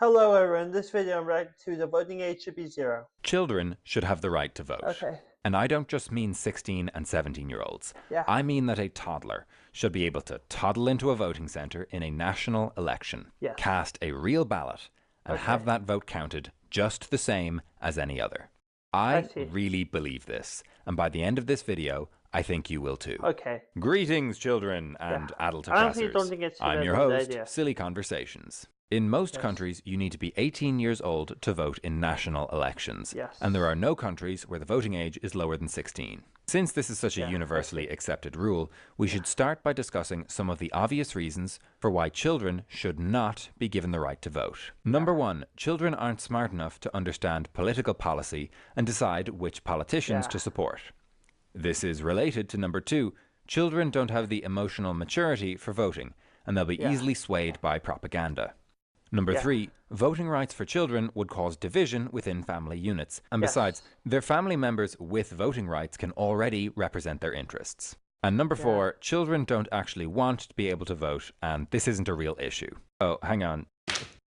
Hello everyone, in this video I'm reacting to the voting age should be 0. Children should have the right to vote. Okay. And I don't just mean 16 and 17-year-olds. Yeah. I mean that a toddler should be able to toddle into a voting centre in a national election, Yes. cast a real ballot, and have that vote counted just the same as any other. I really believe this, and by the end of this video, I think you will too. Okay. Greetings, children and adult oppressors. I'm your host, Silly Conversations. In most countries, you need to be 18 years old to vote in national elections. Yes. And there are no countries where the voting age is lower than 16. Since this is such a universally accepted rule, we should start by discussing some of the obvious reasons for why children should not be given the right to vote. Number one, children aren't smart enough to understand political policy and decide which politicians to support. This is related to number two, children don't have the emotional maturity for voting, and they'll be easily swayed by propaganda. Number three, voting rights for children would cause division within family units, and besides, their family members with voting rights can already represent their interests. And number four, children don't actually want to be able to vote, and this isn't a real issue. Oh, hang on.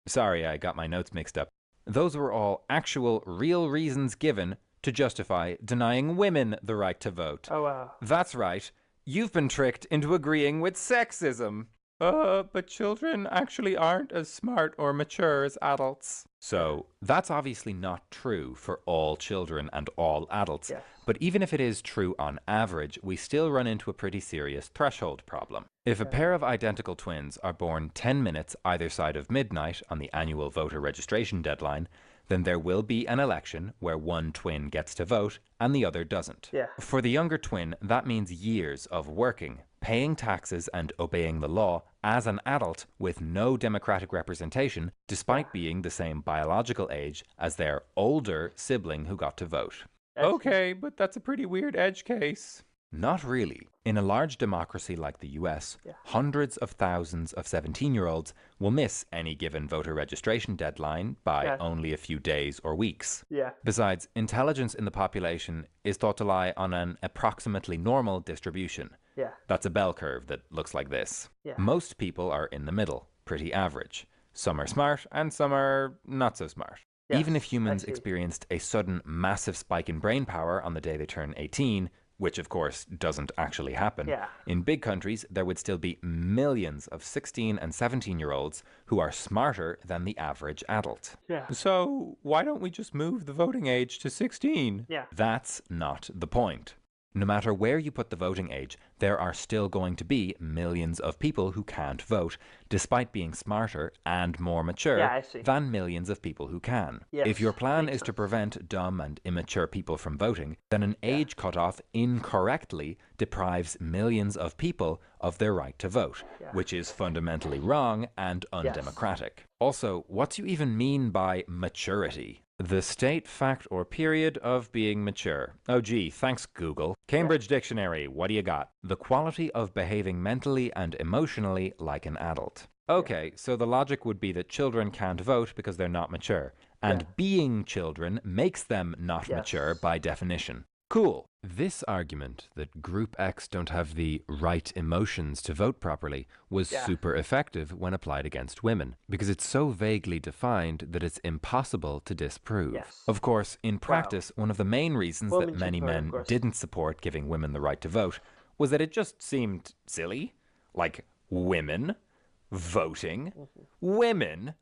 Sorry, I got my notes mixed up. Those were all actual, real reasons given to justify denying women the right to vote. Oh, wow. That's right. You've been tricked into agreeing with sexism. But children actually aren't as smart or mature as adults. So, that's obviously not true for all children and all adults. Yes. But even if it is true on average, we still run into a pretty serious threshold problem. If a pair of identical twins are born 10 minutes either side of midnight on the annual voter registration deadline, then there will be an election where one twin gets to vote and the other doesn't. Yeah. For the younger twin, that means years of working, paying taxes and obeying the law as an adult with no democratic representation, despite being the same biological age as their older sibling who got to vote. Okay, but that's a pretty weird edge case. Not really. In a large democracy like the US, hundreds of thousands of 17-year-olds will miss any given voter registration deadline by only a few days or weeks. Besides, intelligence in the population is thought to lie on an approximately normal distribution. That's a bell curve that looks like this. Most people are in the middle, pretty average. Some are smart and some are not so smart. Even if humans experienced a sudden massive spike in brain power on the day they turn 18, which of course doesn't actually happen, in big countries there would still be millions of 16 and 17-year-olds who are smarter than the average adult. So why don't we just move the voting age to 16? That's not the point. No matter where you put the voting age, there are still going to be millions of people who can't vote, despite being smarter and more mature than millions of people who can. If your plan is to prevent dumb and immature people from voting, then an age cutoff incorrectly deprives millions of people of their right to vote, which is fundamentally wrong and undemocratic. Also, what do you even mean by maturity? The state, fact, or period of being mature. Oh gee, thanks Google. Cambridge Dictionary, what do you got? The quality of behaving mentally and emotionally like an adult. Okay, so the logic would be that children can't vote because they're not mature, and being children makes them not mature by definition. Cool. This argument that Group X don't have the right emotions to vote properly was super effective when applied against women, because it's so vaguely defined that it's impossible to disprove. Of course, in practice, one of the main reasons that many men didn't support giving women the right to vote was that it just seemed silly. Like, women voting? Women?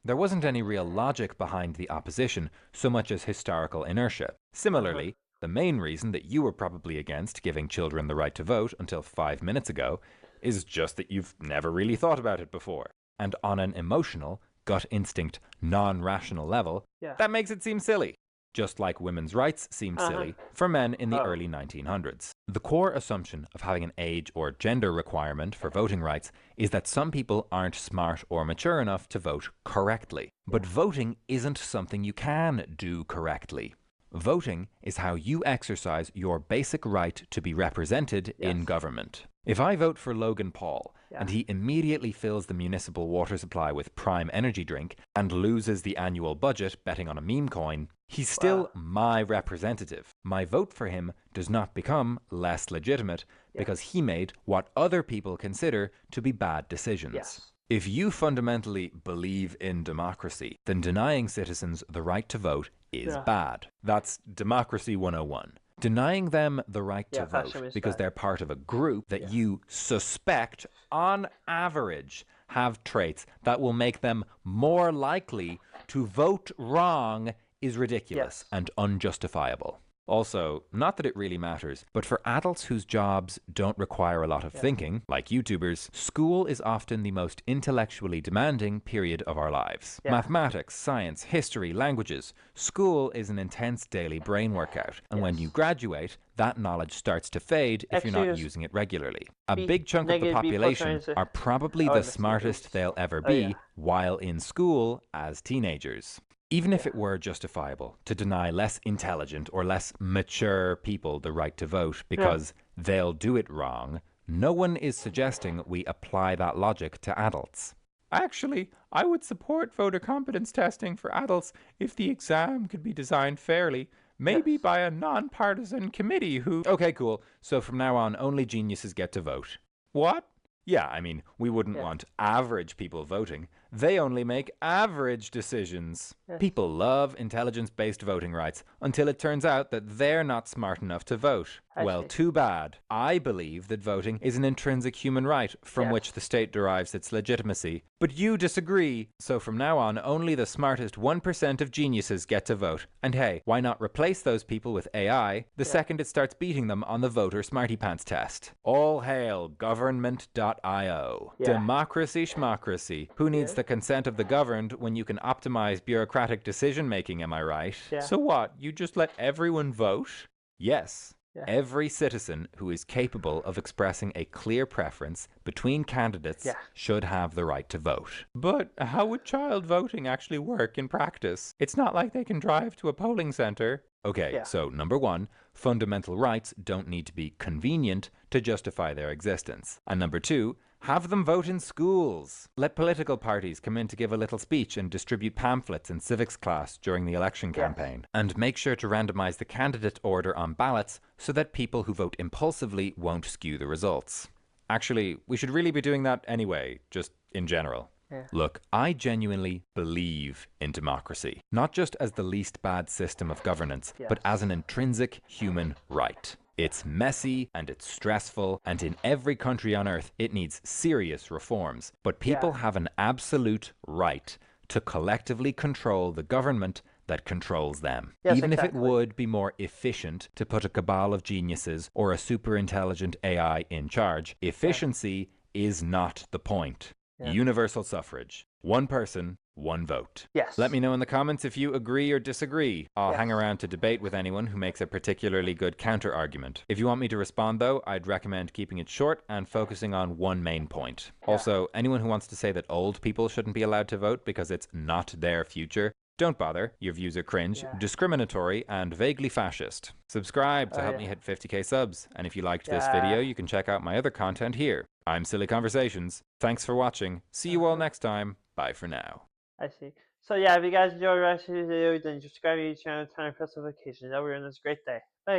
There wasn't any real logic behind the opposition, so much as historical inertia. Similarly, the main reason that you were probably against giving children the right to vote until 5 minutes ago is just that you've never really thought about it before. And on an emotional, gut instinct, non-rational level, that makes it seem silly. Just like women's rights seemed silly for men in the early 1900s. The core assumption of having an age or gender requirement for voting rights is that some people aren't smart or mature enough to vote correctly. But voting isn't something you can do correctly. Voting is how you exercise your basic right to be represented in government. If I vote for Logan Paul, and he immediately fills the municipal water supply with Prime Energy drink and loses the annual budget betting on a meme coin, he's still my representative. My vote for him does not become less legitimate because he made what other people consider to be bad decisions. If you fundamentally believe in democracy, then denying citizens the right to vote is Yeah. bad. That's Democracy 101. Denying them the right to vote fascism is because bad. they're part of a group that you suspect, on average, have traits that will make them more likely to vote wrong is ridiculous and unjustifiable. Also, not that it really matters, but for adults whose jobs don't require a lot of thinking, like YouTubers, school is often the most intellectually demanding period of our lives. Mathematics, science, history, languages. School is an intense daily brain workout, and when you graduate, that knowledge starts to fade if you're not using it regularly. A big chunk of the population are probably the smartest they'll ever be while in school as teenagers. Even if it were justifiable to deny less intelligent or less mature people the right to vote because they'll do it wrong, no one is suggesting we apply that logic to adults. Actually, I would support voter competence testing for adults if the exam could be designed fairly, maybe by a non-partisan committee who... Okay, cool. So from now on, only geniuses get to vote. What? Yeah, I mean, we wouldn't want average people voting. They only make average decisions. People love intelligence-based voting rights until it turns out that they're not smart enough to vote. Well, too bad. I believe that voting is an intrinsic human right from which the state derives its legitimacy. But you disagree. So from now on, only the smartest 1% of geniuses get to vote. And hey, why not replace those people with AI the second it starts beating them on the voter smarty pants test? All hail government.io. Democracy schmocracy. Who needs the consent of the governed when you can optimize bureaucratic decision making, am I right? So what, you just let everyone vote? Yes. Every citizen who is capable of expressing a clear preference between candidates should have the right to vote. But how would child voting actually work in practice? It's not like they can drive to a polling center. Okay, so number one, fundamental rights don't need to be convenient to justify their existence. And number two, have them vote in schools. Let political parties come in to give a little speech and distribute pamphlets in civics class during the election campaign. And make sure to randomize the candidate order on ballots so that people who vote impulsively won't skew the results. Actually, we should really be doing that anyway, just in general. Look, I genuinely believe in democracy, not just as the least bad system of governance, but as an intrinsic human right. It's messy and it's stressful, and in every country on earth it needs serious reforms. But people have an absolute right to collectively control the government that controls them. Even if it would be more efficient to put a cabal of geniuses or a super intelligent AI in charge, efficiency is not the point. Universal suffrage. One person, one vote. Let me know in the comments if you agree or disagree. I'll hang around to debate with anyone who makes a particularly good counter-argument. If you want me to respond, though, I'd recommend keeping it short and focusing on one main point. Also, anyone who wants to say that old people shouldn't be allowed to vote because it's not their future, don't bother. Your views are cringe, discriminatory, and vaguely fascist. Subscribe to help me hit 50k subs. And if you liked this video, you can check out my other content here. I'm Silly Conversations. Thanks for watching. See you all next time. Bye for now. I see. So yeah, if you guys enjoyed the rest of the video, then subscribe to the channel, turn on post notifications. Everyone has a great day. Bye.